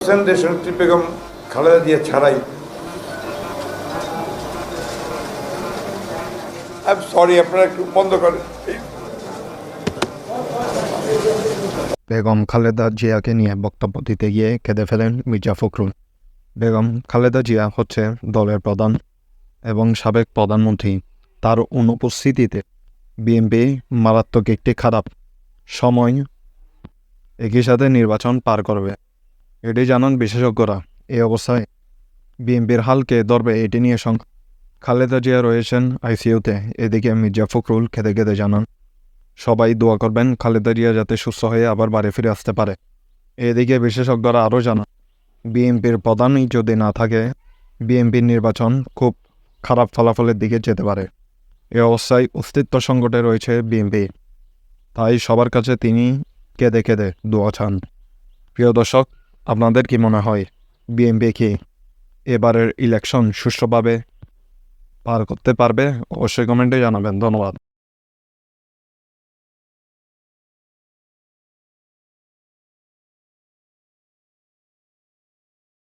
দেশনেত্রী বেগম খালেদা জিয়া ছাড়াই সরি আপনারা একটু বন্ধ করেন। বেগম খালেদা জিয়াকে নিয়ে বক্তব্য দিতে গিয়ে কেঁদে ফেলেন মির্জা ফখরুল। বেগম খালেদা জিয়া হচ্ছে দলের প্রধান এবং সাবেক প্রধানমন্ত্রী। তার অনুপস্থিতিতে বিএনপি মারাত্মক একটি খারাপ সময় একই সাথে নির্বাচন পার করবে, এটি জানান বিশেষজ্ঞরা। এই অবস্থায় বিএনপির হালকে ধরবে এটি নিয়ে খালেদা জিয়া রয়েছেন আইসিইউতে। এদিকে মির্জা ফখরুল খেদে খেদে জানান সবাই দোয়া করবেন খালেদা জিয়া যাতে সুস্থ হয়ে আবার বাড়ি ফিরে আসতে পারে। এদিকে বিশেষজ্ঞরা আরও জানান বিএনপির প্রধানই যদি না থাকে বিএনপির নির্বাচন খুব খারাপ ফলাফলের দিকে যেতে পারে। এ অবস্থায় অস্তিত্ব সংকটে রয়েছে বিএনপি, তাই সবার কাছে তিনি কেঁদে কেঁদে দোয়া চান। প্রিয় দর্শক, আপনাদের কি মনে হয় বিএনপি কি এবারের ইলেকশন সুষ্ঠুভাবে পার করতে পারবে? অবশ্যই কমেন্টে জানাবেন। ধন্যবাদ।